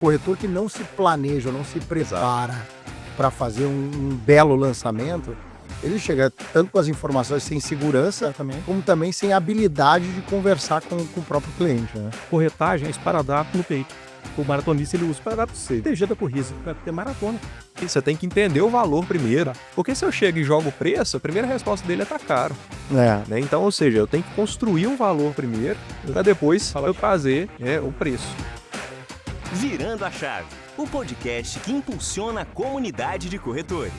Corretor que não se planeja, não se Exato. prepara para fazer um belo lançamento, ele chega tanto com as informações sem segurança, Exatamente. como também sem habilidade de conversar com o próprio cliente, né? Corretagem é esparadrapo no peito. O maratonista ele usa esparadrapo para proteger da corrida, para ter maratona. E você tem que entender o valor primeiro. Porque se eu chego e jogo o preço, a primeira resposta dele é tá caro. Né? Então, ou seja, eu tenho que construir um valor primeiro, para depois eu fazer o preço. Virando a Chave, o podcast que impulsiona a comunidade de corretores.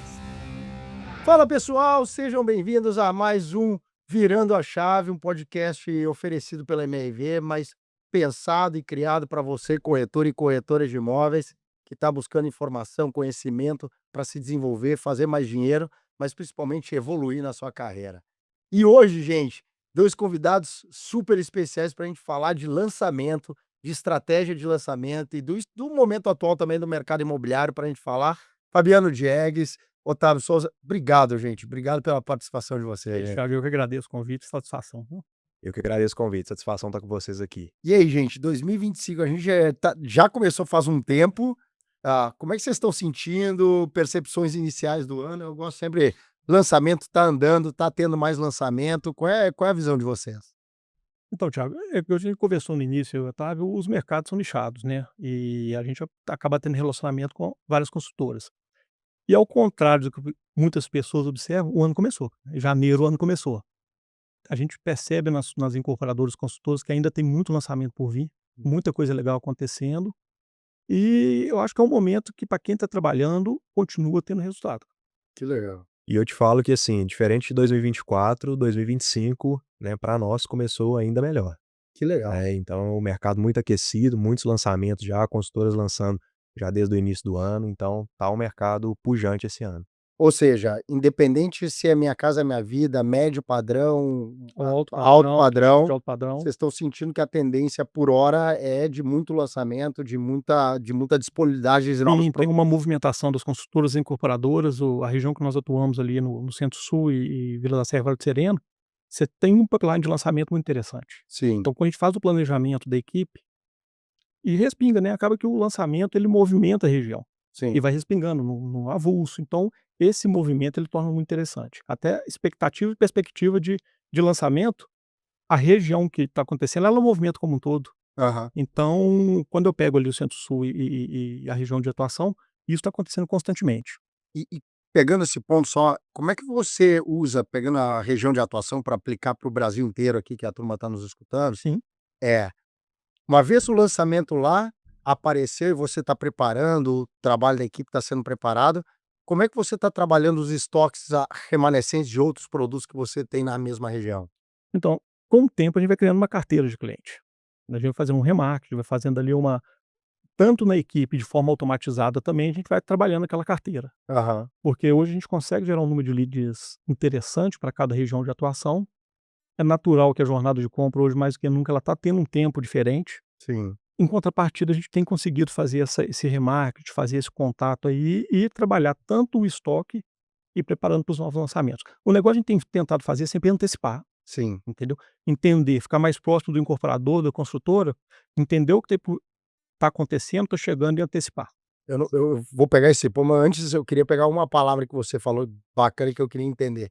Fala pessoal, sejam bem-vindos a mais um Virando a Chave, um podcast oferecido pela MRV, mas pensado e criado para você, corretor e corretora de imóveis, que está buscando informação, conhecimento para se desenvolver, fazer mais dinheiro, mas principalmente evoluir na sua carreira. E hoje, gente, dois convidados super especiais para a gente falar de lançamento, de estratégia de lançamento e do momento atual também do mercado imobiliário para a gente falar. Fabiano Diegues, Otávio Souza, obrigado, gente. Obrigado pela participação de vocês. Thiago, eu que agradeço o convite e satisfação. Eu que agradeço o convite, satisfação estar com vocês aqui. E aí, gente, 2025, a gente já começou faz um tempo. Como é que vocês estão sentindo? Percepções iniciais do ano? Eu gosto sempre, lançamento está andando, está tendo mais lançamento. Qual é a visão de vocês? Então, Thiago, a gente conversou no início, Otávio, os mercados são nichados, né? E a gente acaba tendo relacionamento com várias consultoras. E ao contrário do que muitas pessoas observam, o ano começou. Em janeiro o ano começou. A gente percebe nas incorporadoras consultoras que ainda tem muito lançamento por vir, muita coisa legal acontecendo. E eu acho que é um momento que, para quem está trabalhando, continua tendo resultado. Que legal. E eu te falo que, assim, diferente de 2024, 2025, né, para nós começou ainda melhor. Que legal. Então, o mercado muito aquecido, muitos lançamentos já, consultoras lançando já desde o início do ano, então tá um mercado pujante esse ano. Ou seja, independente se é Minha Casa Minha Vida, médio padrão, Alto alto padrão, de alto padrão. vocês estão sentindo que a tendência por hora é de muito lançamento, de muita disponibilidade de novos Sim, tem uma movimentação das consultoras incorporadoras, a região que nós atuamos ali no Centro-Sul e Vila da Serra, Vale do Sereno, você tem um pipeline de lançamento muito interessante. Sim, Então, quando a gente faz o planejamento da equipe, e respinga, né, acaba que o lançamento ele movimenta a região sim. e vai respingando no avulso. Então, esse movimento ele torna muito interessante. Até expectativa e perspectiva de lançamento, a região que está acontecendo, ela é um movimento como um todo. Aham. Então, quando eu pego ali o Centro-Sul e a região de atuação, isso está acontecendo constantemente. E pegando esse ponto só, como é que você usa, pegando a região de atuação para aplicar para o Brasil inteiro aqui, que a turma está nos escutando, Sim. uma vez o lançamento lá apareceu e você está preparando, o trabalho da equipe está sendo preparado, como é que você está trabalhando os estoques remanescentes de outros produtos que você tem na mesma região? Então, com o tempo, a gente vai criando uma carteira de cliente. A gente vai fazendo um remarketing, vai fazendo ali tanto na equipe de forma automatizada também, a gente vai trabalhando aquela carteira. Aham, Porque hoje a gente consegue gerar um número de leads interessante para cada região de atuação. É natural que a jornada de compra hoje, mais do que nunca, ela está tendo um tempo diferente. sim. Em contrapartida, a gente tem conseguido fazer esse remarketing, fazer esse contato aí e trabalhar tanto o estoque e preparando para os novos lançamentos. O negócio que a gente tem tentado fazer é sempre antecipar, Sim. entendeu? Entender, ficar mais próximo do incorporador, da construtora, entender o que está acontecendo, está chegando e antecipar. Eu vou pegar esse ponto, mas antes eu queria pegar uma palavra que você falou bacana que eu queria entender.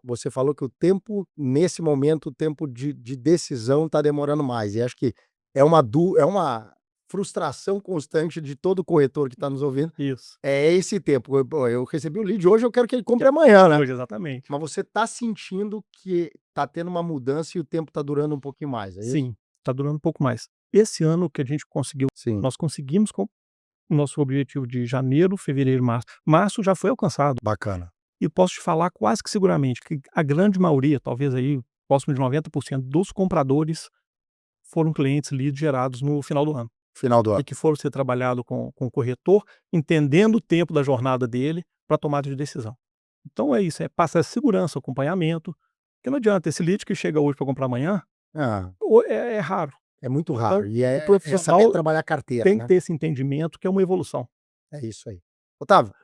Você falou que o tempo, nesse momento, o tempo de decisão está demorando mais. E acho que é uma frustração constante de todo corretor que está nos ouvindo. Isso. É esse tempo. Eu recebi o lead hoje, eu quero que ele compre amanhã, né? Hoje, exatamente. Mas você está sentindo que está tendo uma mudança e o tempo está durando um pouquinho mais, é isso? Sim, está durando um pouco mais. Esse ano que a gente conseguiu, Sim. nós conseguimos com o nosso objetivo de janeiro, fevereiro, março. Março já foi alcançado. Bacana. E posso te falar quase que seguramente que a grande maioria, talvez aí próximo de 90% dos compradores foram clientes leads gerados no final do ano. Final do E ano. que foram ser trabalhado com o corretor, entendendo o tempo da jornada dele para tomada de decisão. Então é isso, passar segurança, acompanhamento, porque não adianta, esse lead que chega hoje para comprar amanhã, Ah, é raro. é muito raro. Então, E o profissional saber trabalhar carteira, tem né? que ter esse entendimento que é uma evolução. É isso aí. Otávio,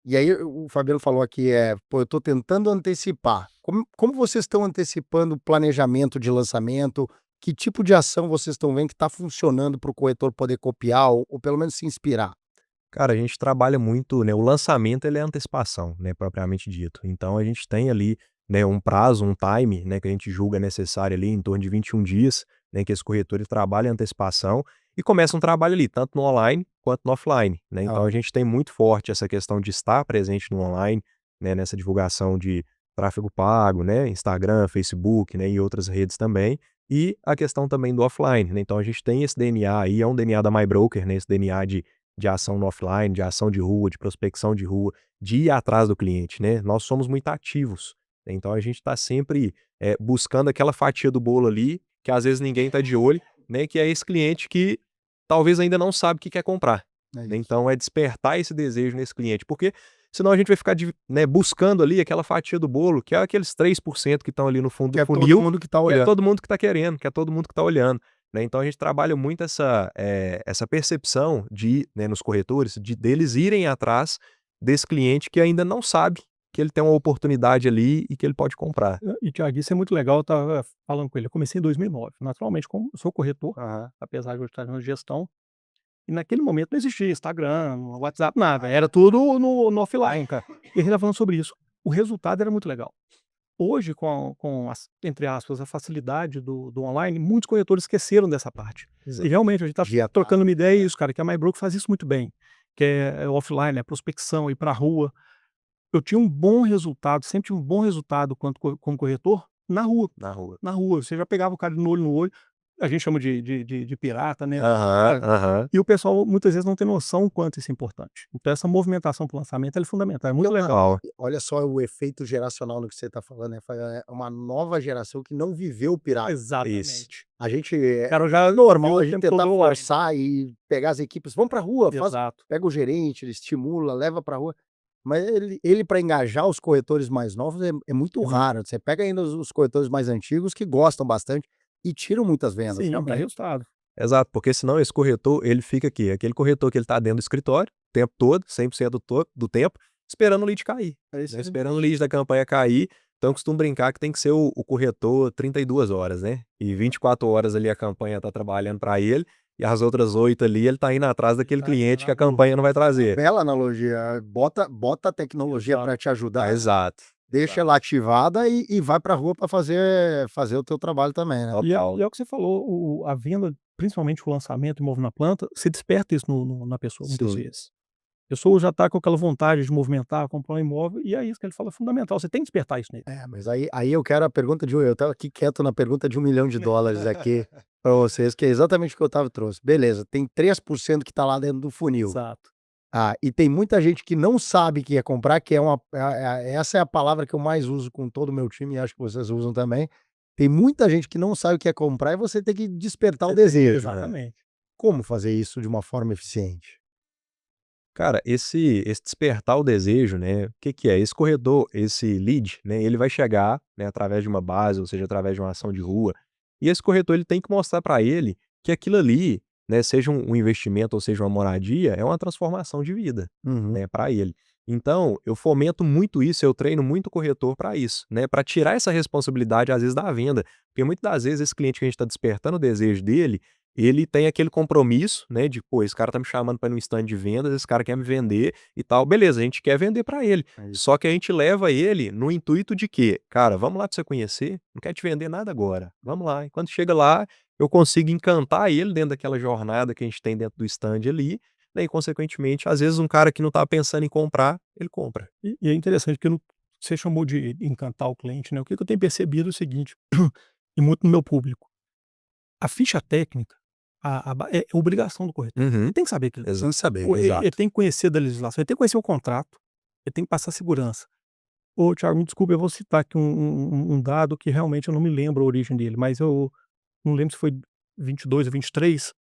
e aí o Fabiano falou aqui, eu estou tentando antecipar. Como vocês estão antecipando o planejamento de lançamento? Que tipo de ação vocês estão vendo que está funcionando para o corretor poder copiar ou pelo menos se inspirar? Cara, a gente trabalha muito, né, o lançamento ele é antecipação, né, propriamente dito. Então a gente tem ali, né, um prazo, um time, né, que a gente julga necessário ali em torno de 21 dias, né, que esse corretor ele trabalha em antecipação e começa um trabalho ali, tanto no online quanto no offline, né. Então a gente tem muito forte essa questão de estar presente no online, né, nessa divulgação de tráfego pago, né, Instagram, Facebook, né, e outras redes também, e a questão também do offline, né. Então a gente tem esse DNA aí, é um DNA da MyBroker, né, esse DNA de ação no offline, de ação de rua, de prospecção de rua, de ir atrás do cliente, né. Nós somos muito ativos, né, então a gente está sempre, buscando aquela fatia do bolo ali, que às vezes ninguém está de olho, né, que é esse cliente que talvez ainda não sabe o que quer comprar, É né. isso. Então é despertar esse desejo nesse cliente, porque senão a gente vai ficar né, buscando ali aquela fatia do bolo, que é aqueles 3% que estão ali no fundo Que do é todo funil, mundo que está que é olhando. todo mundo que está querendo, que é todo mundo que está olhando. Né, então a gente trabalha muito essa percepção de, né, nos corretores, deles irem atrás desse cliente que ainda não sabe que ele tem uma oportunidade ali e que ele pode comprar. E Thiago, isso é muito legal, eu estava falando com ele, eu comecei em 2009, naturalmente como eu sou corretor, Aham. apesar de eu estar na gestão, e naquele momento não existia Instagram, WhatsApp, nada, era tudo no offline, cara. E ele estava falando sobre isso. O resultado era muito legal. Hoje, com as, entre aspas, a facilidade do online, muitos corretores esqueceram dessa parte. E realmente, a gente está Já tá. trocando uma ideia, isso, cara, que a MyBroker faz isso muito bem, que é offline, é prospecção, ir para a rua. Eu tinha um bom resultado, sempre tive um bom resultado como corretor na rua. Na rua. Na rua, você já pegava o cara no olho, a gente chama de pirata, né? Aham, Cara, aham. e o pessoal muitas vezes não tem noção o quanto isso é importante. Então essa movimentação para o lançamento ela é fundamental, é muito legal. Total. Olha só o efeito geracional no que você está falando, né? É uma nova geração que não viveu o pirata. Exatamente. A gente O cara já é normal viu a o gente tempo tentar todo online. forçar e pegar as equipes, vamos pra rua, Exato. pega o gerente, ele estimula, leva pra rua. Mas ele para engajar os corretores mais novos é muito raro. Você pega ainda os corretores mais antigos que gostam bastante e tiram muitas vendas. Sim, dá Realmente. resultado. Exato, porque senão esse corretor, ele fica aqui, aquele corretor que ele tá dentro do escritório, o tempo todo, 100% do tempo, esperando o lead cair, É isso né, aí. esperando o lead da campanha cair. Então eu costumo brincar que tem que ser o corretor 32 horas, né, e 24 horas ali a campanha tá trabalhando para ele, e as outras 8 ali ele tá indo atrás daquele Tá cliente que a na rua. campanha não vai trazer. Bela analogia. Bota a tecnologia Exato. para te ajudar. Exato. Deixa ela ativada e vai pra rua para fazer o teu trabalho também, né? E é o que você falou, a venda, principalmente o lançamento imóvel na planta, se desperta isso na pessoa muitas Sim. vezes. A pessoa já está com aquela vontade de movimentar, comprar um imóvel, e é isso que ele fala, é fundamental, você tem que despertar isso nele. Mas aí eu quero a pergunta eu estava aqui quieto na pergunta de $1 milhão aqui para vocês, que é exatamente o que o Otávio trouxe. Beleza, tem 3% que tá lá dentro do funil. Exato. E tem muita gente que não sabe que ia comprar, que essa é a palavra que eu mais uso com todo o meu time, e acho que vocês usam também. Tem muita gente que não sabe o que é comprar e você tem que despertar o desejo, né? Exatamente. Como fazer isso de uma forma eficiente? Cara, esse despertar o desejo, né, o que que é? Esse corredor, esse lead, né, ele vai chegar, né, através de uma base, ou seja, através de uma ação de rua, e esse corretor ele tem que mostrar para ele que aquilo ali, né, seja um investimento ou seja uma moradia, é uma transformação de vida, Uhum. né, para ele. Então, eu fomento muito isso, eu treino muito o corretor para isso, né, para tirar essa responsabilidade às vezes da venda, porque muitas das vezes esse cliente que a gente está despertando o desejo dele, ele tem aquele compromisso, né, de, pô, esse cara tá me chamando para ir num stand de vendas, esse cara quer me vender e tal. Beleza, a gente quer vender para ele. É isso. Só que a gente leva ele no intuito de que, cara, vamos lá para você conhecer, não quer te vender nada agora. Vamos lá. E quando chega lá, eu consigo encantar ele dentro daquela jornada que a gente tem dentro do stand ali, né, e consequentemente, às vezes um cara que não tá pensando em comprar, ele compra. E é interessante que você chamou de encantar o cliente, né? O que eu tenho percebido é o seguinte, e muito no meu público, a ficha técnica, é obrigação do corretor. Uhum. Ele tem que saber aquilo. Exato. Saber, Ele tem que conhecer da legislação, ele tem que conhecer o contrato, ele tem que passar segurança. Ô, Thiago, me desculpa, eu vou citar aqui um dado que realmente eu não me lembro a origem dele, mas eu não lembro se foi 22 ou 23,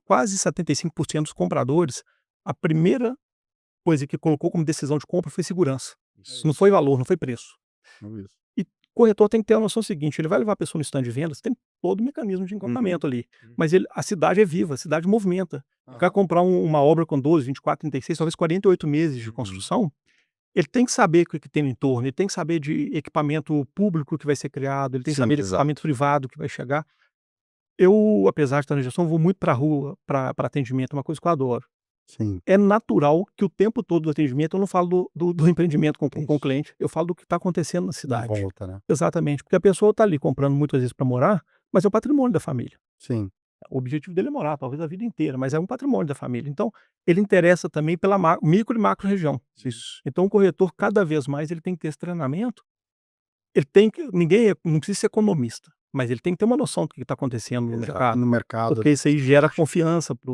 quase 75% dos compradores, a primeira coisa que colocou como decisão de compra foi segurança. Não foi valor, não foi preço. E o corretor tem que ter a noção seguinte, ele vai levar a pessoa no stand de vendas, tem todo o mecanismo de encantamento ali, mas a cidade é viva, a cidade movimenta. O cara comprar uma obra com 12, 24, 36, talvez 48 meses de construção, ele tem que saber o que tem no entorno, ele tem que saber de equipamento público que vai ser criado, ele tem que Sim, saber de exato. equipamento privado que vai chegar. Eu, apesar de estar na gestão, vou muito para a rua, para atendimento, é uma coisa que eu adoro. Sim. É natural que o tempo todo do atendimento eu não falo do empreendimento com o Isso. cliente, eu falo do que está acontecendo na Na cidade. volta, né? Exatamente, porque a pessoa está ali comprando muitas vezes para morar, mas é o patrimônio da família. Sim. O objetivo dele é morar, talvez a vida inteira, mas é um patrimônio da família. Então, ele interessa também pela micro e macro região. Isso. Então, o corretor, cada vez mais, ele tem que ter esse treinamento. Ele tem que, não precisa ser economista, mas ele tem que ter uma noção do que está acontecendo no mercado, No mercado. porque isso aí gera confiança para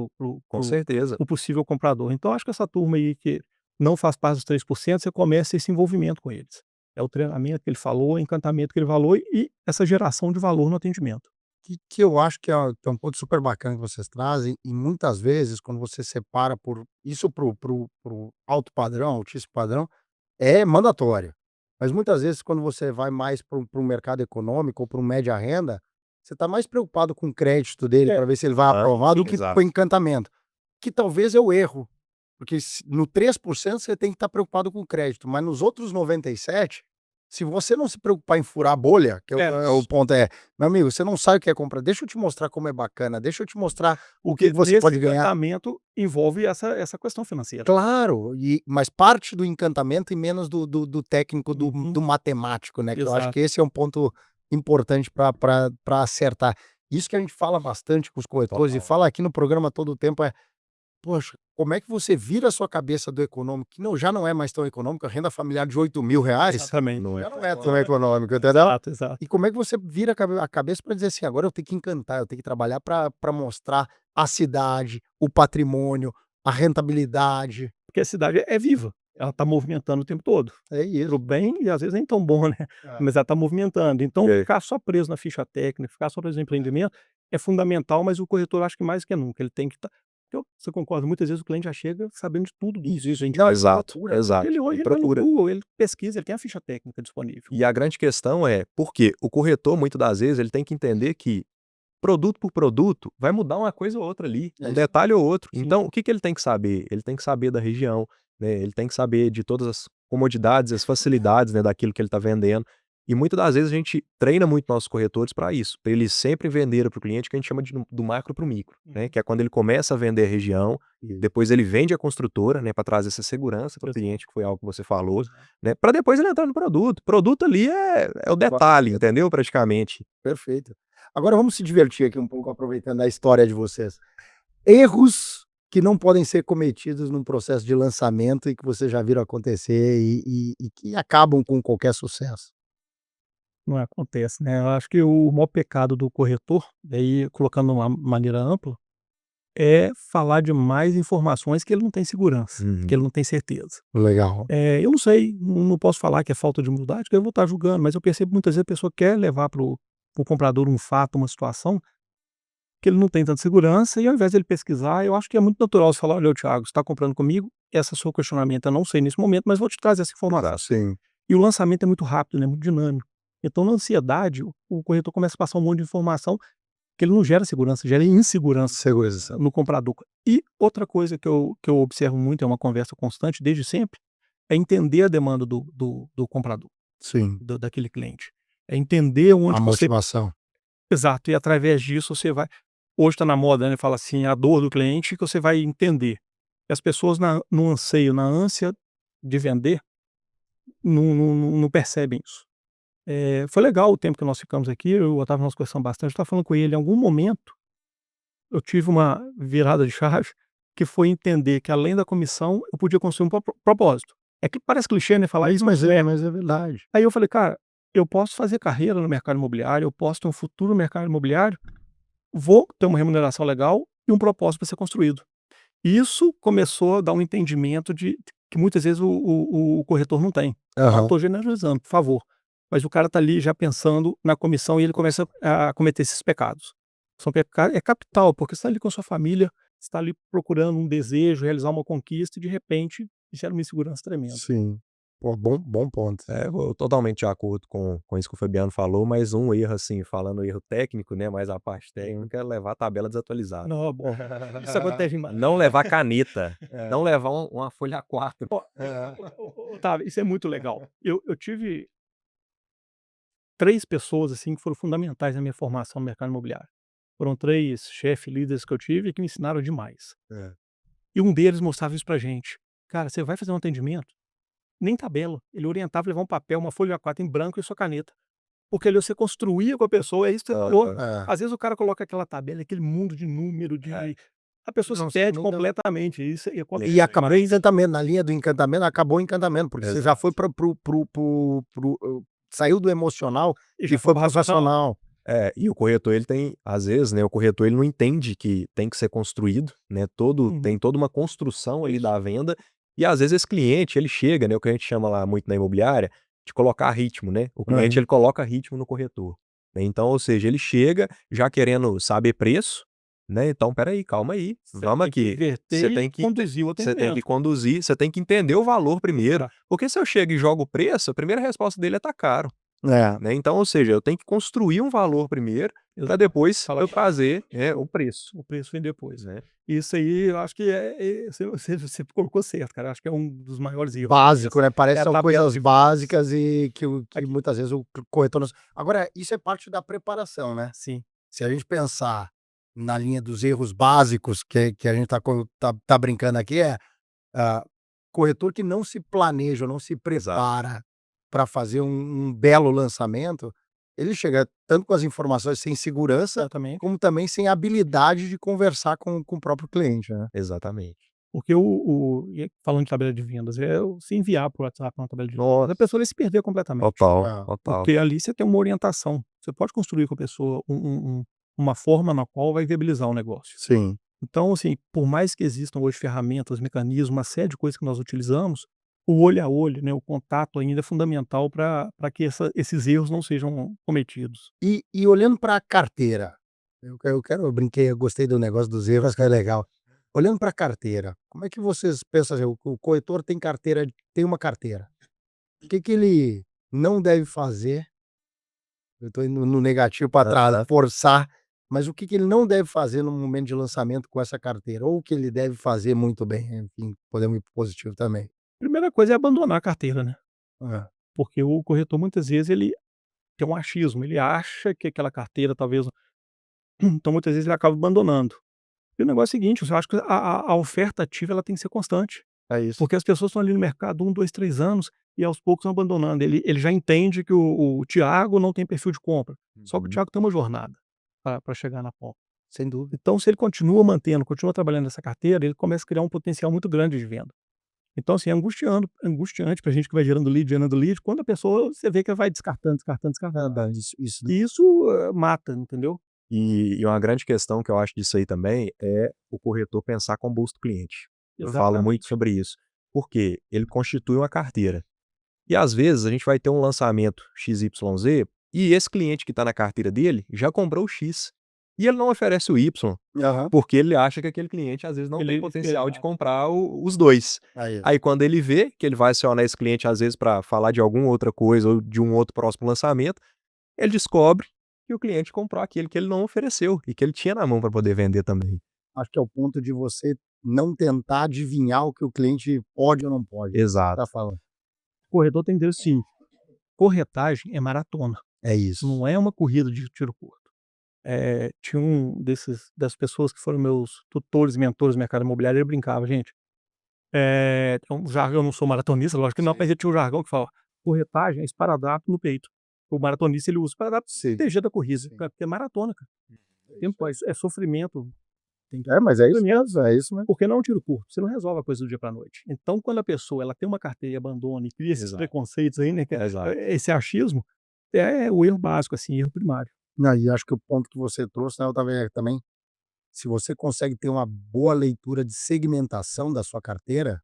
Com certeza. o possível comprador. Então, acho que essa turma aí que não faz parte dos 3%, você começa esse envolvimento com eles. É o treinamento que ele falou, o encantamento que ele falou e essa geração de valor no atendimento. Que eu acho que é um ponto super bacana que vocês trazem, e muitas vezes, quando você separa por isso pro alto padrão, altíssimo padrão, é mandatório. Mas muitas vezes, quando você vai mais para um mercado econômico ou para um média renda, você está mais preocupado com o crédito dele É. para ver se ele vai aprovar do que Exato. com o encantamento. Que talvez é o erro, porque no 3% você tem que estar preocupado com o crédito, mas nos outros 97%, se você não se preocupar em furar a bolha, que o ponto meu amigo, você não sabe o que é comprar, deixa eu te mostrar como é bacana, deixa eu te mostrar o que você Nesse pode ganhar. encantamento envolve essa questão financeira. Claro, mas parte do encantamento e menos do técnico, Uhum. do matemático, né, que eu acho Exato. que esse é um ponto importante para acertar. Isso que a gente fala bastante com os corretores e Total. fala aqui no programa todo o tempo poxa, como é que você vira a sua cabeça do econômico, que já não é mais tão econômico, a renda familiar de R$ 8.000 Exatamente. Não já é. não é tão econômico, entendeu? Exato, exato. E como é que você vira a cabeça para dizer assim: "Agora eu tenho que encantar, eu tenho que trabalhar para mostrar a cidade, o patrimônio, a rentabilidade". Porque a cidade é viva, ela está movimentando o tempo todo. É isso. Pro bem e às vezes nem tão bom, né, mas ela está movimentando. Então É. ficar só preso na ficha técnica, ficar só preso no empreendimento é fundamental, mas o corretor acho que mais que nunca, ele tem que estar você concorda, muitas vezes o cliente já chega sabendo de tudo disso, a gente Não, Exato, procura. exato. Ele hoje Ele ele vai no procura. Google, ele pesquisa, ele tem a ficha técnica disponível. E a grande questão é, porque o corretor, muitas das vezes, ele tem que entender que produto por produto vai mudar uma coisa ou outra ali, É um isso. detalhe ou outro. Sim. Então, o que ele tem que saber? Ele tem que saber da região, né? Ele tem que saber de todas as comodidades, as facilidades, né, daquilo que ele está vendendo. E muitas das vezes a gente treina muito nossos corretores para isso, para eles sempre venderem para o cliente, que a gente chama do macro para o micro, né? Que é quando ele começa a vender a região, depois ele vende a construtora, né, para trazer essa segurança para o Exato. cliente, que foi algo que você falou, né? Para depois ele entrar no produto. Produto ali é o detalhe, entendeu? Praticamente. Perfeito. Agora vamos se divertir aqui um pouco aproveitando a história de vocês. Erros que não podem ser cometidos num processo de lançamento e que vocês já viram acontecer e que acabam com qualquer sucesso. Não acontece, né, eu acho que o maior pecado do corretor, daí colocando de uma maneira ampla, é falar de mais informações que ele não tem segurança, Uhum. que ele não tem certeza. Legal. Eu não sei, não posso falar que é falta de humildade, porque eu vou estar julgando, mas eu percebo muitas vezes a pessoa quer levar para o comprador um fato, uma situação, que ele não tem tanta segurança, e ao invés de ele pesquisar, eu acho que é muito natural você falar: "Olha, Thiago, você está comprando comigo, esse é o seu questionamento, eu não sei nesse momento, mas vou te trazer essa informação". Sim. E o lançamento é muito rápido, né, muito dinâmico. Então, na ansiedade, o corretor começa a passar um monte de informação que ele não gera segurança, gera insegurança Segurança. no comprador. E outra coisa que eu observo muito, é uma conversa constante desde sempre, é entender a demanda do comprador, Sim. daquele cliente. É entender onde A você motivação. exato, e através disso você vai hoje está na moda, né, fala assim, a dor do cliente que você vai entender. E as pessoas no anseio, na ânsia de vender, não percebem isso. Foi legal o tempo que nós ficamos aqui, eu estava nós conversando bastante, eu estava falando com ele, em algum momento, eu tive uma virada de chave, que foi entender que além da comissão, eu podia construir um propósito. É que parece clichê, né, falar isso, mas Mas é verdade. Aí eu falei: "Cara, eu posso fazer carreira no mercado imobiliário, eu posso ter um futuro no mercado imobiliário, vou ter uma remuneração legal e um propósito para ser construído". Isso começou a dar um entendimento de que muitas vezes o corretor não tem. Aham. Estou generalizando, por favor. Mas o cara está ali já pensando na comissão e ele começa a cometer esses pecados. São é capital, porque você está ali com a sua família, você está ali procurando um desejo, realizar uma conquista e de repente gera uma insegurança tremenda. Sim. Pô, bom ponto. Eu totalmente de acordo com isso que o Fabiano falou, mas um erro, assim, falando erro técnico, né, mas a parte técnica é levar a tabela desatualizada. Não, bom, isso acontece demais. Não levar caneta, não levar uma folha A4. Otávio, isso é muito legal. Eu tive 3 pessoas, assim, que foram fundamentais na minha formação no mercado imobiliário. Foram 3 chefes, líderes que eu tive que me ensinaram demais. É. E um deles mostrava isso pra gente. Cara, você vai fazer um atendimento, nem tabela. Ele orientava a levar um papel, uma folha A4 em branco e sua caneta. Porque ali você construía com a pessoa, é isso que você falou. É. Às vezes o cara coloca aquela tabela, aquele mundo de número, a pessoa Não, se perde não dá. completamente. Isso e E acabou o encantamento, na linha do encantamento, acabou o encantamento, porque você já foi para saiu do emocional E e já foi foi pro pro racional. racional. E o corretor ele tem, às vezes, né, o corretor ele não entende que tem que ser construído, né, tem toda uma construção ali da venda, e às vezes esse cliente ele chega, né, o que a gente chama lá muito na imobiliária, de colocar ritmo, né, o cliente ele coloca ritmo no corretor, né, então, ou seja, ele chega já querendo saber preço, né, então espera aí, calma aí, vamos Tem que aqui, inverter você e tem que conduzir o você tem que atendimento. conduzir, você tem que entender o valor primeiro, porque se eu chego e jogo o preço, a primeira resposta dele é tá caro. É. Né, então, ou seja, eu tenho que construir um valor primeiro, para Exato. depois Fala eu trazer, o preço, O preço vem depois. né. Isso aí eu acho que você colocou certo, cara. Eu acho que é um dos maiores erros. Básico, né, parece É que a são tabela coisas de básicas e que aqui. muitas vezes o corretor não agora isso é parte da preparação, né. Sim. Se a gente pensar na linha dos erros básicos que a gente tá brincando aqui ah, corretor que não se planeja, não se Exato, prepara para fazer um belo lançamento, ele chega tanto com as informações sem segurança, Exatamente. como também sem habilidade de conversar com o próprio cliente, né. exatamente. Porque falando de tabela de vendas, se enviar por WhatsApp uma tabela de vendas, Nossa, a pessoa vai se perder completamente. total, É. total. Porque ali você tem uma orientação. Você pode construir com a pessoa uma forma na qual vai viabilizar o negócio. Sim. Então, assim, por mais que existam hoje ferramentas, mecanismos, uma série de coisas que nós utilizamos, o olho a olho, né, o contato ainda é fundamental para que esses erros não sejam cometidos. E olhando para a carteira, eu brinquei, eu gostei do negócio dos erros, acho que é legal. Olhando para a carteira, como é que vocês pensam assim, o corretor tem uma carteira, o que que ele não deve fazer. Eu estou indo no negativo para trás, Aham. forçar, mas o que que ele não deve fazer no momento de lançamento com essa carteira? Ou o que ele deve fazer muito bem, enfim, podemos ir para o positivo também. Primeira coisa é abandonar a carteira, né? É. Porque o corretor muitas vezes ele tem um achismo, ele acha que aquela carteira talvez então muitas vezes ele acaba abandonando. E o negócio é o seguinte, eu acho que a oferta ativa ela tem que ser constante, É isso. porque as pessoas estão ali no mercado 2, 3 anos e aos poucos vão abandonando. Ele já entende que o Thiago não tem perfil de compra, só que o Uhum. Thiago tem uma jornada para chegar na compra. Sem dúvida. Então se ele continua mantendo, continua trabalhando nessa carteira, ele começa a criar um potencial muito grande de venda. Então assim, é angustiante pra gente que vai gerando lead, quando a pessoa você vê que ela vai descartando, descartando, descartando. Isso E isso, mata, entendeu? E uma grande questão que eu acho disso aí também é o corretor pensar com o bolso do cliente. Eu falo muito Exatamente. sobre isso, porque ele constitui uma carteira. E às vezes a gente vai ter um lançamento XYZ e esse cliente que está na carteira dele já comprou o X. E ele não oferece o Y, aham. porque ele acha que aquele cliente às vezes não tem potencial de Exato. comprar os dois. Aí. Aí quando ele vê que ele vai acionar esse cliente às vezes para falar de alguma outra coisa ou de um outro próximo lançamento, ele descobre que o cliente comprou aquele que ele não ofereceu e que ele tinha na mão para poder vender também. Acho que é o ponto de você não tentar adivinhar o que o cliente pode ou não pode. Exato. Tá falando. O corretor tem que ter sim. Corretagem é maratona, É isso. não é uma corrida de tiro curto. Tinha das pessoas que foram meus tutores, mentores no mercado imobiliário, ele brincava: "Gente, tem um jargão, eu não sou maratonista, lógico que não, Sim. mas ele tinha um jargão que falava: "Corretagem é esparadrapo no peito". O maratonista ele usa esparadrapo Sim. proteger da corrida, Sim. porque é maratona, cara. Tempo é sofrimento. Mas é isso Sofrimento, mesmo, é isso mesmo. porque não é um tiro curto, você não resolve a coisa do dia pra noite. Então quando a pessoa ela tem uma carteira e abandona e cria esses Exato. preconceitos aí, né, Exato. esse achismo, é o erro básico, assim, erro primário. Não, e acho que o ponto que você trouxe, né, eu também, se você consegue ter uma boa leitura de segmentação da sua carteira,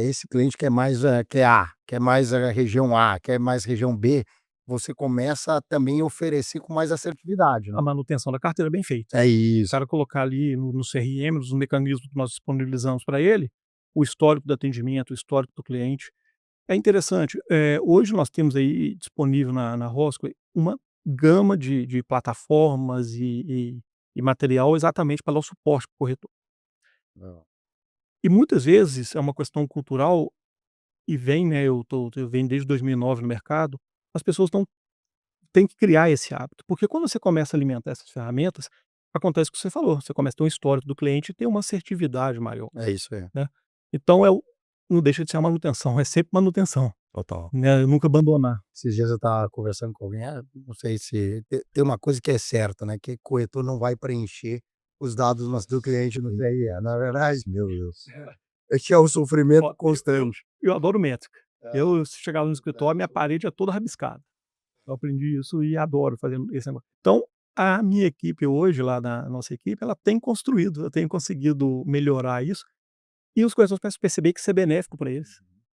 esse cliente quer mais, quer A, quer mais a região A, quer mais região B, você começa a também oferecer com mais assertividade, né. A manutenção da carteira bem feita. É O isso. cara colocar ali no CRM, nos mecanismos que nós disponibilizamos para ele, o histórico do atendimento, o histórico do cliente. É interessante, hoje nós temos aí disponível na Rosco uma gama de plataformas e material exatamente para dar o suporte para o corretor. Não. E muitas vezes é uma questão cultural e vem, né, eu venho desde 2009 no mercado, as pessoas estão tem que criar esse hábito, porque quando você começa a alimentar essas ferramentas, acontece o que você falou, você começa a ter um histórico do cliente e ter uma assertividade maior, É isso aí. né. Então não deixa de ser a manutenção, é sempre manutenção, Total. né, nunca abandonar. Esses dias eu estava conversando com alguém, não sei se tem uma coisa que é certa, né, que corretor não vai preencher os dados do cliente no TRE, na verdade, Meu Deus. é o sofrimento Ó, constante. eu adoro métrica. É. Eu se chegava no escritório, minha parede é toda rabiscada. Eu aprendi isso e adoro fazer esse negócio. Então, a minha equipe hoje, lá na nossa equipe, ela tem construído, eu tenho conseguido melhorar isso, e os corretores começam a perceber que isso é benéfico para eles.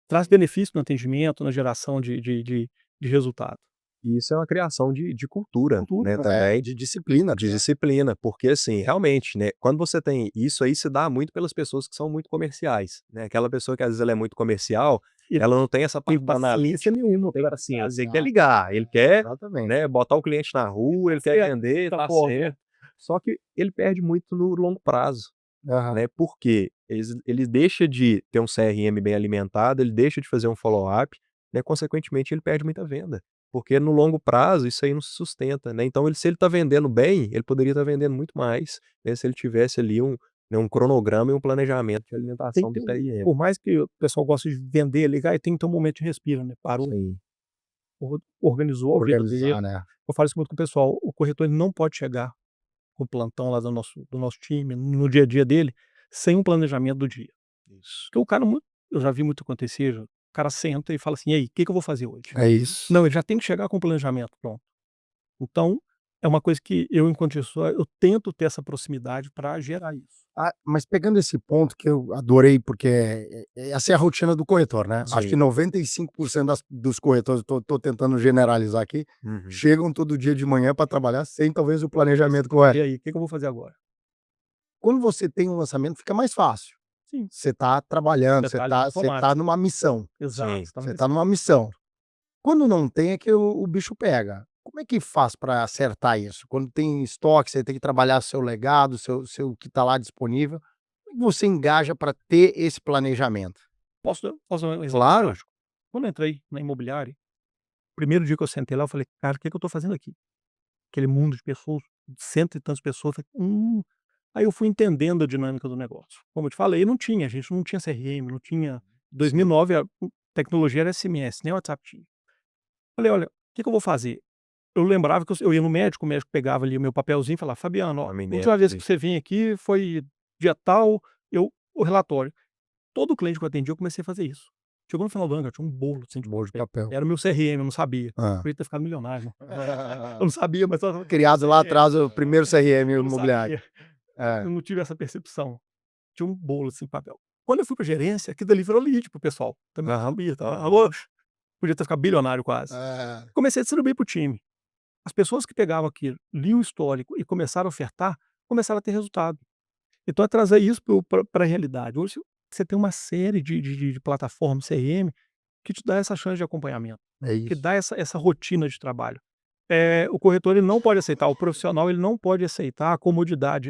Traz benefício no atendimento, na geração de resultado. E isso é uma criação de cultura, Cultura, né, também. De disciplina, De disciplina, porque assim, realmente, né, quando você tem isso aí se dá muito pelas pessoas que são muito comerciais, né, aquela pessoa que às vezes ela é muito comercial, E ela não tem essa tem parte da analítica nenhuma, não tem assim, às vezes ele quer ligar, ele quer, exatamente. né, botar o cliente na rua, ele quer vender, tá certo, só que ele perde muito no longo prazo, Aham. né, porque ele deixa de ter um CRM bem alimentado, ele deixa de fazer um follow-up, né, consequentemente ele perde muita venda. Porque no longo prazo isso aí não se sustenta, né, então se ele está vendendo bem, ele poderia estar vendendo muito mais, né, se ele tivesse ali né, um cronograma e um planejamento de tem alimentação que do ter TRM. por mais que o pessoal goste de vender, ligar, e tem que ter um momento de respiro, né, parou, Sim. organizou a vida dele. Organizar, né. Eu falo isso muito com o pessoal, o corretor ele não pode chegar com o plantão lá do nosso time, no dia a dia dele, sem um planejamento do dia. Isso. Porque o cara eu já vi muito acontecer, o cara senta e fala assim: "E aí, o que que eu vou fazer hoje?". É isso. Não, ele já tem que chegar com o planejamento pronto. Então, é uma coisa que eu, enquanto gestor, eu tento ter essa proximidade para gerar isso. Ah, mas pegando esse ponto que eu adorei, porque essa é a rotina do corretor, né. Acho que Sim. 95% dos corretores, tô tentando generalizar aqui, Uhum. chegam todo dia de manhã para trabalhar sem talvez o planejamento correto. E aí, o que que eu vou fazer agora? Quando você tem um lançamento, fica mais fácil. Sim, Você tá trabalhando, detalhes você tá automáticos. numa missão, Exato, Sim. você tá você nesse tá numa missão. Quando não tem, é que o bicho pega. Como é que faz para acertar isso? Quando tem estoque, você tem que trabalhar seu legado, seu que tá lá disponível, como é que você engaja para ter esse planejamento? Posso dar um exemplo Claro. prático? Quando eu entrei na imobiliária, primeiro dia que eu sentei lá, eu falei: "Cara, o que que eu tô fazendo aqui?". Aquele mundo de pessoas, cento e tantas pessoas, falei: Aí eu fui entendendo a dinâmica do negócio. Como eu te falei, a gente não tinha CRM, não tinha 2009 a tecnologia era SMS, nem WhatsApp tinha. Falei: "Olha, o que que eu vou fazer?". Eu lembrava que eu ia no médico, o médico pegava ali o meu papelzinho e falava: "Fabiano, ó, a Homem última vez que deve você vem aqui foi dia tal", o relatório. Todo cliente que eu atendi, eu comecei a fazer isso. Chegou no final do ano, eu tinha um bolo, assim, de Bolo de papel. era o meu CRM, eu não sabia. Hã. Podia ter ficado milionário, né. Eu não sabia, mas só Criado lá atrás o primeiro CRM eu não imobiliário. sabia. É. Eu não tive essa percepção. Tinha um bolo, assim, de papel. Quando eu fui pra gerência, aquilo dali virou lead pro pessoal. Também não Aham. sabia, tá. Alô, podia ter ficado bilionário quase. É. Comecei a distribuir para o time. As pessoas que pegavam aquilo, liam o histórico e começaram a ofertar, começaram a ter resultado. Então é trazer isso para a realidade. Hoje você tem uma série de plataformas CRM que te dá essa chance de acompanhamento, É que isso. dá essa rotina de trabalho. O corretor ele não pode aceitar, o profissional ele não pode aceitar a comodidade,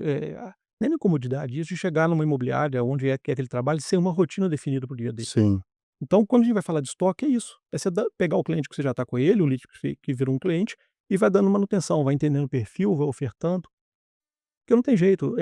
nem a comodidade, isso de chegar numa imobiliária onde é que ele trabalha sem uma rotina definida para o dia dele. Sim. Então, quando a gente vai falar de estoque, é isso. É você pegar o cliente que você já está com ele, o lead que virou um cliente, e vai dando manutenção, vai entendendo o perfil, vai ofertando. Porque não tem jeito,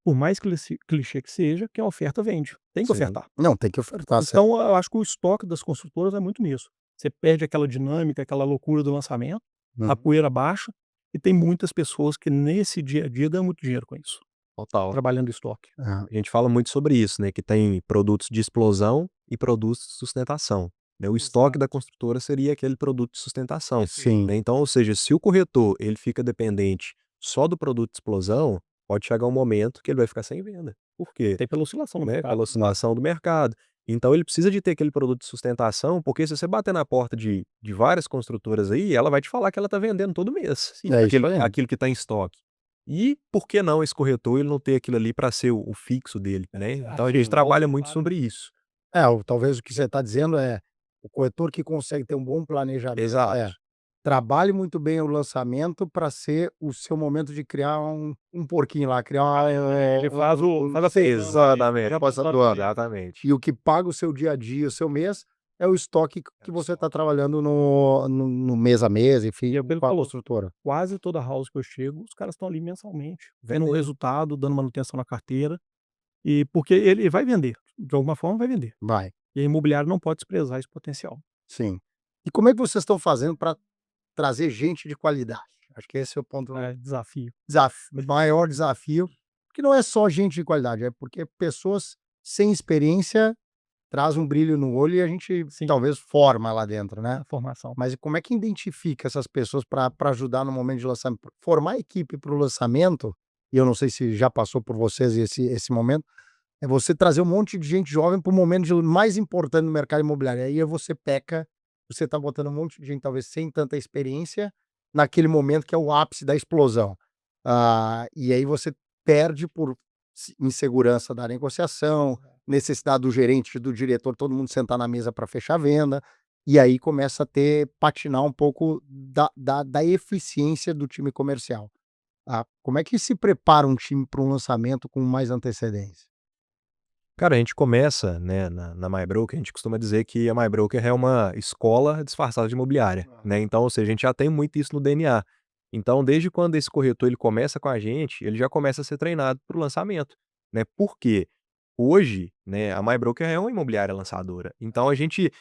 por mais clichê que seja, que a oferta vende. Tem que Sim. ofertar. Não, tem que ofertar, certo. Então, eu acho que o estoque das construtoras é muito nisso. Você perde aquela dinâmica, aquela loucura do lançamento, a Uhum. poeira baixa, e tem muitas pessoas que nesse dia a dia ganham muito dinheiro com isso, Total. trabalhando estoque. É. A gente fala muito sobre isso, né, que tem produtos de explosão e produtos de sustentação, né, o estoque da construtora seria aquele produto de sustentação, Sim. né, então, ou seja, se o corretor ele fica dependente só do produto de explosão, pode chegar um momento que ele vai ficar sem venda. Por quê? Tem pela oscilação no Né, mercado. pela oscilação do mercado. Então ele precisa de ter aquele produto de sustentação, porque se você bater na porta de várias construtoras aí, ela vai te falar que ela está vendendo todo mês, É isso aí. aquilo que está em estoque. E por que não esse corretor ele não ter aquilo ali para ser o fixo dele, né? Então a gente trabalha muito sobre isso. Talvez o que você está dizendo é, o corretor que consegue ter um bom planejamento, Exato. trabalhe muito bem o lançamento para ser o seu momento de criar um porquinho lá, criar uma, Ele faz a Exatamente, Exatamente. exatamente. E o que paga o seu dia a dia, o seu mês, é o estoque que você está trabalhando no mês a mês, enfim, E é o que ele com a falou, construtora. quase toda house que eu chego, os caras estão ali mensalmente, vendo o resultado, dando manutenção na carteira, e porque ele vai vender, de alguma forma vai vender. Vai, E a imobiliária não pode desprezar esse potencial. sim. E como é que vocês estão fazendo para trazer gente de qualidade? Acho que esse é o ponto É desafio. maior desafio, que não é só gente de qualidade, é porque pessoas sem experiência traz um brilho no olho e a gente Sim. talvez forma lá dentro, né. A formação. Mas como é que identifica essas pessoas para ajudar no momento de lançamento? Formar a equipe para o lançamento, e eu não sei se já passou por vocês esse momento, é você trazer um monte de gente jovem para o momento mais importante no mercado imobiliário, aí você peca, você está botando um monte de gente talvez sem tanta experiência, naquele momento que é o ápice da explosão. E aí você perde por insegurança da negociação, necessidade do gerente, do diretor, todo mundo sentar na mesa para fechar a venda, e aí começa a patinar um pouco da eficiência do time comercial. Como é que se prepara um time para um lançamento com mais antecedência? Cara, a gente começa, né, na MyBroker, a gente costuma dizer que a MyBroker é uma escola disfarçada de imobiliária, né, então, ou seja, a gente já tem muito isso no DNA. Então, desde quando esse corretor ele começa com a gente, ele já começa a ser treinado para o lançamento, né, por quê? Hoje, né, a MyBroker é uma imobiliária lançadora, então a gente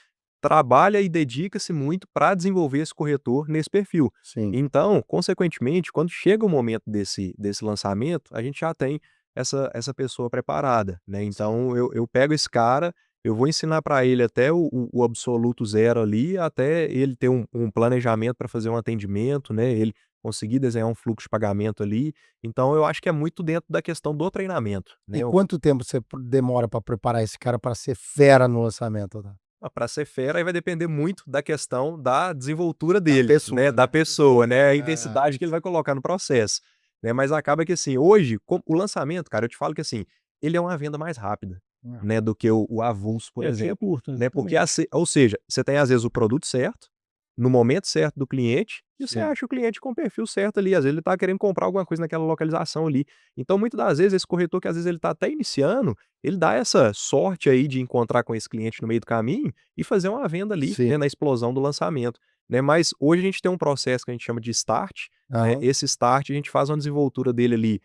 trabalha e dedica-se muito para desenvolver esse corretor nesse perfil. Sim. Então, consequentemente, quando chega o momento desse lançamento, a gente já tem essa pessoa preparada, né. Então eu pego esse cara, eu vou ensinar para ele até o absoluto zero ali, até ele ter um planejamento para fazer um atendimento, né, ele conseguir desenhar um fluxo de pagamento ali. Então eu acho que é muito dentro da questão do treinamento, né. E quanto tempo você demora para preparar esse cara para ser fera no lançamento, tá? Para ser fera, aí vai depender muito da questão da desenvoltura dele, pessoa, né, da né? pessoa, né, a É. intensidade que ele vai colocar no processo, né. Mas acaba que, assim, hoje, o lançamento, cara, eu te falo que, assim, ele é uma venda mais rápida, É. né, do que o avulso, por É, dia exemplo, curto, né, porque exatamente. ou seja, você tem, às vezes, o produto certo, no momento certo do cliente, e você Sim. acha o cliente com o perfil certo ali, às vezes ele tá querendo comprar alguma coisa naquela localização ali. Então, muitas das vezes, esse corretor que, às vezes, ele tá até iniciando, ele dá essa sorte aí de encontrar com esse cliente no meio do caminho e fazer uma venda ali, Sim. né, na explosão do lançamento, né. Mas hoje a gente tem um processo que a gente chama de start, né, Aham. esse start a gente faz uma desenvoltura dele ali,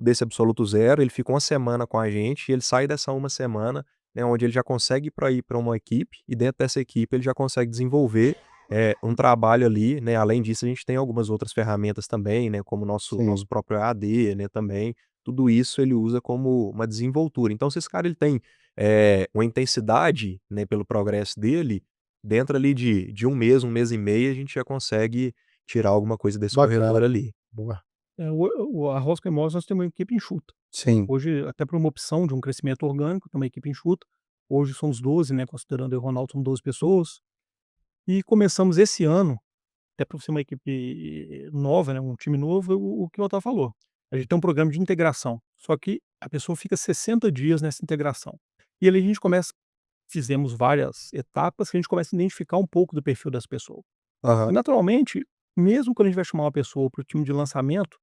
desse absoluto zero, ele fica uma semana com a gente e ele sai dessa uma semana, né, onde ele já consegue ir para uma equipe e dentro dessa equipe ele já consegue desenvolver, um trabalho ali, né. Além disso, a gente tem algumas outras ferramentas também, né, como o nosso Sim. próprio EAD, né, também. Tudo isso ele usa como uma desenvoltura. Então se esse cara ele tem, uma intensidade, né, pelo progresso dele, dentro ali de um mês e meio, a gente já consegue tirar alguma coisa desse Bacana. corretor ali. Boa. A Rosco Imóveis nós temos uma equipe enxuta. Sim. Hoje, até por uma opção de um crescimento orgânico, tem uma equipe enxuta. Hoje somos 12, né, considerando eu e o Ronaldo, somos 12 pessoas. E começamos esse ano, até por ser uma equipe nova, né, um time novo, o que o Otávio falou. A gente tem um programa de integração, só que a pessoa fica 60 dias nessa integração. E ali a gente fizemos várias etapas que a gente começa a identificar um pouco do perfil das pessoas. E Aham. naturalmente, mesmo quando a gente vai chamar uma pessoa para o time de lançamento,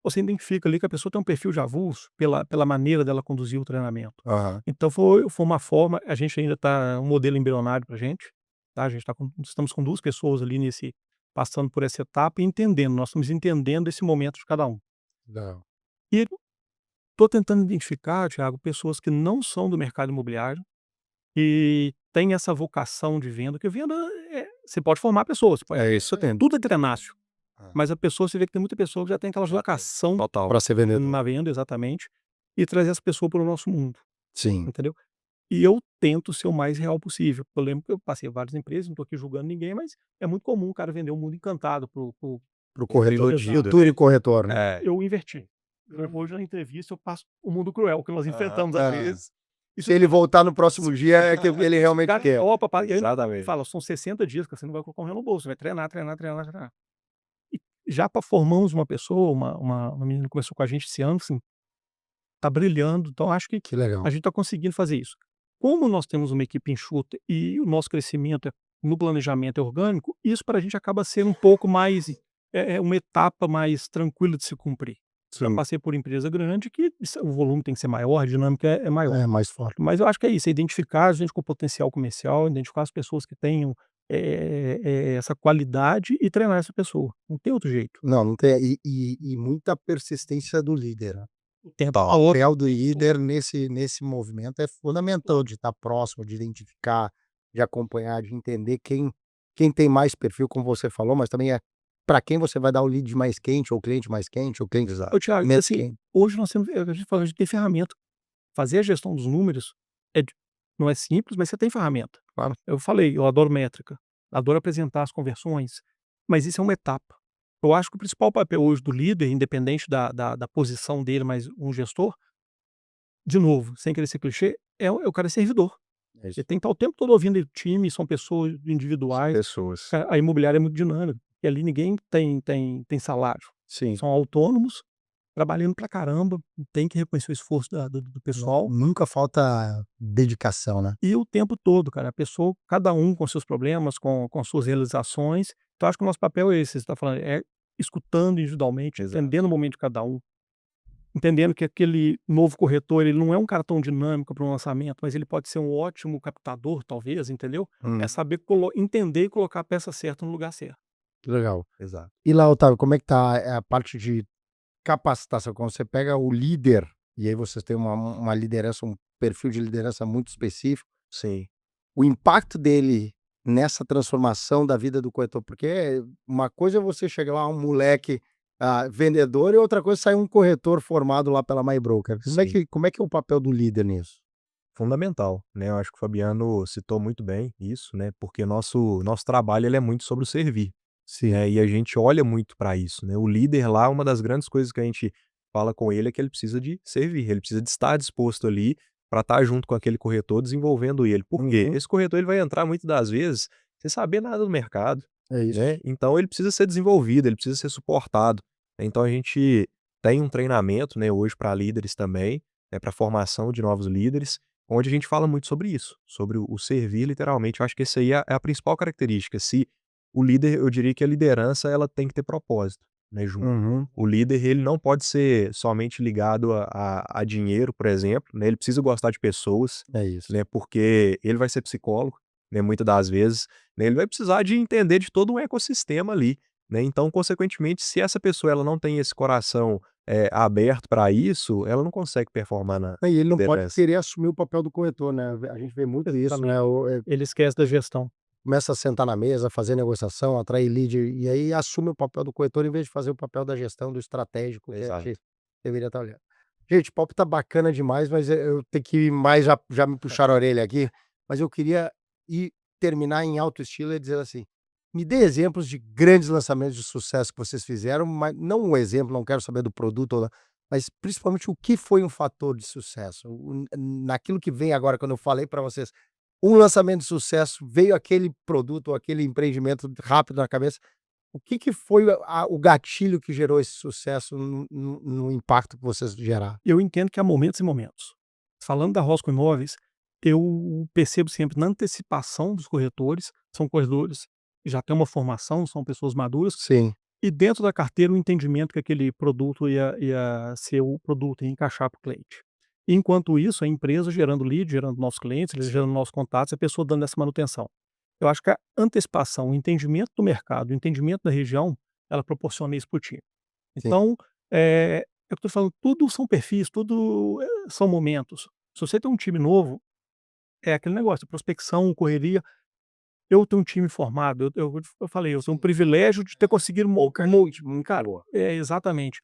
você identifica ali que a pessoa tem um perfil de avulso pela maneira dela conduzir o treinamento. Aham. Então foi uma forma, a gente ainda está um modelo embrionário pra gente, tá, a gente estamos com 2 pessoas ali passando por essa etapa e entendendo, nós estamos entendendo esse momento de cada um. Legal. E tô tentando identificar, Thiago, pessoas que não são do mercado imobiliário e têm essa vocação de venda, que venda você pode formar pessoas, É isso mesmo. tudo é treinácio, Ah. mas a pessoa, você vê que tem muita pessoa que já tem aquela vocação Total. Para ser vendedor. na venda, exatamente, e trazer essa pessoa para o nosso mundo, Sim. entendeu? E eu tento ser o mais real possível. Eu lembro que eu passei várias empresas, não tô aqui julgando ninguém, mas é muito comum o cara vender um mundo encantado Para o corretor, Iludido. futuro corretor, né? É. eu inverti. Hoje na entrevista eu passo o mundo cruel que nós enfrentamos às Ah. vezes. Se ele voltar no próximo dia, é que ele realmente Cara, quer. opa, e aí Exatamente. fala, são 60 dias que você não vai colocar um real no bolso, você vai treinar, treinar, treinar, treinar. E já formamos uma pessoa, uma menina que começou com a gente esse ano, assim, tá brilhando, então acho que Que legal. a gente tá conseguindo fazer isso. Como nós temos uma equipe enxuta e o nosso crescimento no planejamento é orgânico, isso para a gente acaba sendo um pouco mais, uma etapa mais tranquila de se cumprir. Já Sim. passei por empresa grande que o volume tem que ser maior, a dinâmica é maior. É mais forte. Mas eu acho que é isso, é identificar gente com potencial comercial, identificar as pessoas que tenham, essa qualidade e treinar essa pessoa, não tem outro jeito. Não, não tem e muita persistência do líder, né. O tempo O a outra papel do líder nesse movimento é fundamental, de estar próximo, de identificar, de acompanhar, de entender quem tem mais perfil, como você falou, mas também é para quem você vai dar o lead mais quente, ou o cliente mais quente, ou o cliente Exato. ô Thiago, menos assim, quente. hoje nós temos a gente fala, a gente tem ferramenta. Fazer a gestão dos números é di não é simples, mas você tem ferramenta. Claro. Eu falei, eu adoro métrica, adoro apresentar as conversões, mas isso é uma etapa. Eu acho que o principal papel hoje do líder, independente da posição dele, mas um gestor, de novo, sem querer ser clichê, é o cara servidor. É isso. Ele tem que estar o tempo todo ouvindo o time, são pessoas São individuais. pessoas. A imobiliária é muito dinâmica, e ali ninguém tem salário. Sim. São autônomos, trabalhando pra caramba, tem que reconhecer o esforço do pessoal. Nunca falta dedicação, né. E o tempo todo, cara, a pessoa, cada um com seus problemas, com suas realizações. Então acho que o nosso papel é esse, você está falando, é escutando individualmente, Exato. entendendo o momento de cada um, entendendo que aquele novo corretor, ele não é um cara tão dinâmico para um lançamento, mas ele pode ser um ótimo captador, talvez, entendeu? É saber entender e colocar a peça certa no lugar certo. Que legal. Exato. E lá, Otávio, como é que tá a parte de capacitação? Quando você pega o líder, e aí vocês têm uma liderança, um perfil de liderança muito específico, Sim. o impacto dele nessa transformação da vida do corretor, porque uma coisa é você chegar lá, um moleque, vendedor, e outra coisa é sair um corretor formado lá pela MyBroker. Sim. Como é que é o papel do líder nisso? Fundamental, né, eu acho que o Fabiano citou muito bem isso, né, porque nosso trabalho ele é muito sobre o servir, Sim. né, e a gente olha muito para isso, né. O líder lá, uma das grandes coisas que a gente fala com ele é que ele precisa de servir, ele precisa de estar disposto ali para estar junto com aquele corretor desenvolvendo ele. Por quê? Uhum. Esse corretor ele vai entrar muitas das vezes sem saber nada do mercado, É isso. né, então ele precisa ser desenvolvido, ele precisa ser suportado. Então a gente tem um treinamento, né, hoje para líderes também, né, para formação de novos líderes, onde a gente fala muito sobre isso, sobre o servir literalmente. Eu acho que esse aí é a principal característica. Se o líder, eu diria que a liderança ela tem que ter propósito, né, junto. Uhum. O líder ele não pode ser somente ligado a dinheiro, por exemplo, né, ele precisa gostar de pessoas, É isso. né, porque ele vai ser psicólogo, né, muitas das vezes, né, ele vai precisar de entender de todo um ecossistema ali, né, então consequentemente se essa pessoa ela não tem esse coração, aberto para isso, ela não consegue performar na E ele não pode liderança. querer assumir o papel do corretor, né, a gente vê muito isso, Exatamente. né, Ele esquece da gestão. começa a sentar na mesa, fazer negociação, atrair lead, e aí assume o papel do corretor em vez de fazer o papel da gestão, do estratégico que a Exato. gente deveria estar olhando. Gente, o papo tá bacana demais, mas eu tenho que ir mais, já me puxaram a orelha aqui, mas eu queria terminar em alto estilo e dizer assim: me dê exemplos de grandes lançamentos de sucesso que vocês fizeram, mas não um exemplo, não quero saber do produto, mas principalmente o que foi um fator de sucesso. Naquilo que vem agora, quando eu falei para vocês, um lançamento de sucesso, veio aquele produto ou aquele empreendimento rápido na cabeça. O que foi o gatilho que gerou esse sucesso no impacto que vocês geraram? Eu entendo que há momentos e momentos. Falando da Rosco Imóveis, eu percebo sempre na antecipação dos corretores, são corretores que já têm uma formação, são pessoas maduras, Sim, e dentro da carteira o entendimento que aquele produto ia ser o produto, ia encaixar para o cliente. Enquanto isso, a empresa gerando lead, gerando novos clientes, gerando novos contatos, a pessoa dando essa manutenção. Eu acho que a antecipação, o entendimento do mercado, o entendimento da região, ela proporciona isso para o time. sim. Então, é o que eu tô falando, tudo são perfis, tudo, são momentos. Se você tem um time novo, é aquele negócio, prospecção, correria. Eu tenho um time formado, eu falei, eu tenho um privilégio de ter conseguido cara, exatamente.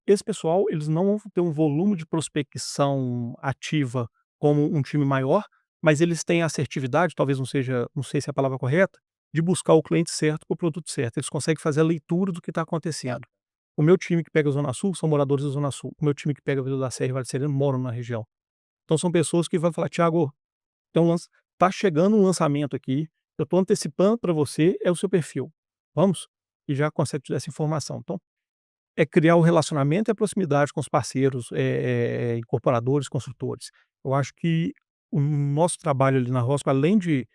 Esse pessoal, eles não vão ter um volume de prospecção ativa como um time maior, mas eles têm a assertividade, talvez não seja, não sei se é a palavra correta, de buscar o cliente certo com o produto certo. Eles conseguem fazer a leitura do que está acontecendo. O meu time que pega a Zona Sul são moradores da Zona Sul. O meu time que pega a Vila da Serra e Vale do Sereno moram na região. Então são pessoas que vão falar: "Thiago, tá chegando um lançamento aqui, eu estou antecipando para você, é o seu perfil. Vamos?" E já consegue te dar essa informação. Então, é criar o relacionamento e a proximidade com os parceiros, incorporadores, construtores. Eu acho que o nosso trabalho ali na Rosco, além de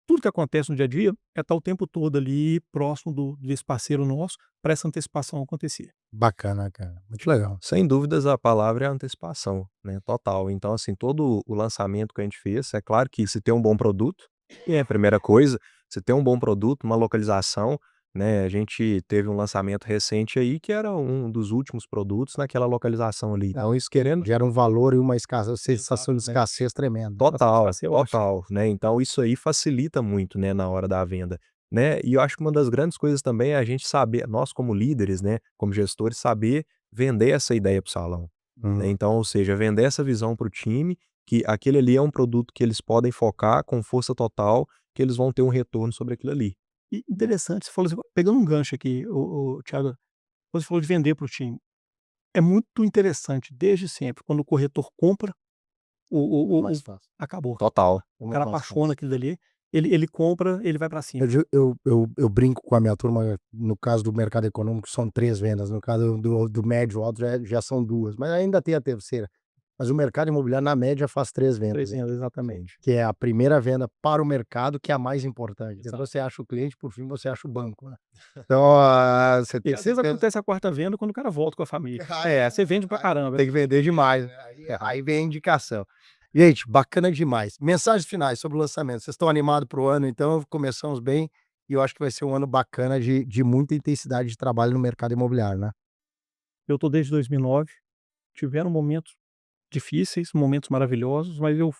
tudo que acontece no dia a dia é estar o tempo todo ali próximo desse parceiro nosso para essa antecipação acontecer. Bacana, cara. Muito legal. Sem dúvidas, a palavra é antecipação, né, total. Então, assim, todo o lançamento que a gente fez, é claro que se tem um bom produto, é a primeira coisa, se tem um bom produto, uma localização, né, a gente teve um lançamento recente aí que era um dos últimos produtos naquela localização ali. Então, isso querendo Gera um valor e uma sensação de Exatamente. escassez tremenda. total, Vai ser ótimo. total, né, então isso aí facilita muito, né, na hora da venda, né, e eu acho que uma das grandes coisas também é a gente saber, nós como líderes, né, como gestores, saber vender essa ideia para o salão, né, então, ou seja, vender essa visão para o time, que aquele ali é um produto que eles podem focar com força total, que eles vão ter um retorno sobre aquilo ali. E interessante, você falou assim, pegando um gancho aqui, o Thiago, você falou de vender para o time. É muito interessante, desde sempre, quando o corretor compra, Mais fácil. acabou. Total. O cara apaixona aquilo dali, ele compra, ele vai para cima. Eu brinco com a minha turma, no caso do mercado econômico, são 3 vendas, no caso do médio alto já são 2, mas ainda tem a terceira. Mas o mercado imobiliário, na média, faz 3 vendas. 3 vendas, exatamente. Que é a primeira venda para o mercado, que é a mais importante. Exato. Depois você acha o cliente, por fim você acha o banco, né. Então, você E às vezes acontece a quarta venda quando o cara volta com a família. Você vende pra caramba. tem que vender demais, né. Aí vem a indicação. Gente, bacana demais. Mensagens finais sobre o lançamento. Vocês estão animados para o ano, então começamos bem, e eu acho que vai ser um ano bacana de muita intensidade de trabalho no mercado imobiliário, né. Eu tô desde 2009, tiveram momentos difíceis, momentos maravilhosos, mas eu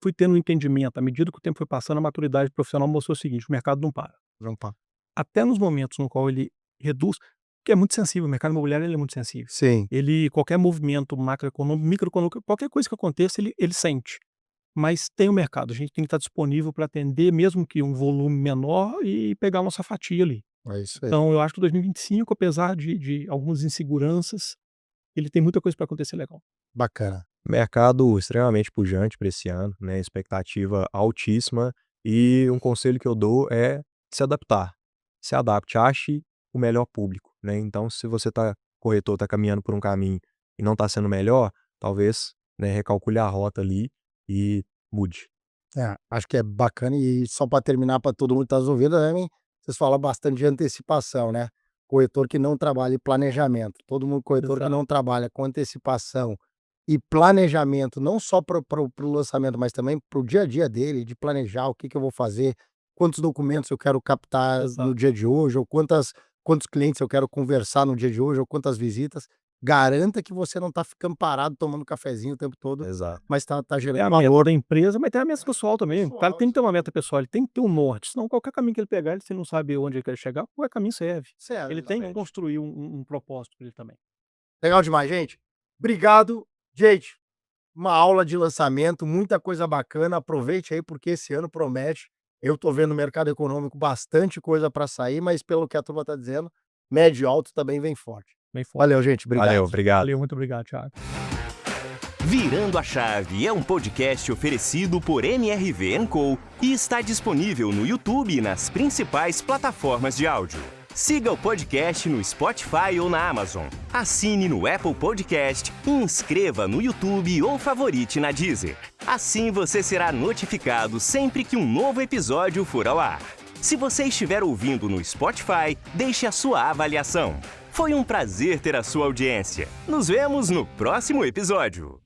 fui tendo um entendimento, à medida que o tempo foi passando, a maturidade profissional mostrou o seguinte: o mercado não para. Vamos pá. Até nos momentos no qual ele reduz, que é muito sensível, o mercado imobiliário ele é muito sensível. Sim. Qualquer movimento macroeconômico, microeconômico, qualquer coisa que aconteça, ele sente. Mas tem o mercado, a gente tem que estar disponível para atender, mesmo que um volume menor, e pegar a nossa fatia ali. É isso aí. Então eu acho que 2025, apesar de algumas inseguranças, ele tem muita coisa para acontecer legal. Bacana. Mercado extremamente pujante para esse ano, né, expectativa altíssima, e um conselho que eu dou é se adaptar. Se adapte, ache o melhor público, né, então se você corretor tá caminhando por um caminho e não tá sendo melhor, talvez, né, recalcule a rota ali e mude. Acho que é bacana, e só para terminar, para todo mundo que está nos ouvindo, também, vocês falam bastante de antecipação, né. Corretor que não trabalha em planejamento, todo mundo corretor que Exato. não trabalha com antecipação e planejamento, não só para o lançamento, mas também para o dia a dia dele, de planejar o que eu vou fazer, quantos documentos eu quero captar Exato. no dia de hoje, ou quantos clientes eu quero conversar no dia de hoje, ou quantas visitas. Garanta que você não está ficando parado tomando cafezinho o tempo todo, Exato. mas tá É gerando a meta valor. da empresa, mas tem a meta pessoal também. O cara Pessoal, tem que ter uma meta pessoal, ele tem que ter um norte, senão qualquer caminho que ele pegar, se ele não sabe onde ele quer chegar, qualquer caminho serve. Sério, Ele tem que exatamente. construir um propósito para ele também. Legal demais, gente. Obrigado. Gente, uma aula de lançamento, muita coisa bacana. Aproveite aí, porque esse ano promete. Eu tô vendo no mercado econômico bastante coisa para sair, mas pelo que a turma tá dizendo, médio e alto também vem forte. Bem forte. Valeu, gente. Obrigado. Valeu, obrigado. Valeu, muito obrigado, Thiago. Virando a Chave é um podcast oferecido por MRV & Co. e está disponível no YouTube e nas principais plataformas de áudio. Siga o podcast no Spotify ou na Amazon. Assine no Apple Podcast e inscreva no YouTube ou favorite na Deezer. Assim você será notificado sempre que um novo episódio for ao ar. Se você estiver ouvindo no Spotify, deixe a sua avaliação. Foi um prazer ter a sua audiência. Nos vemos no próximo episódio.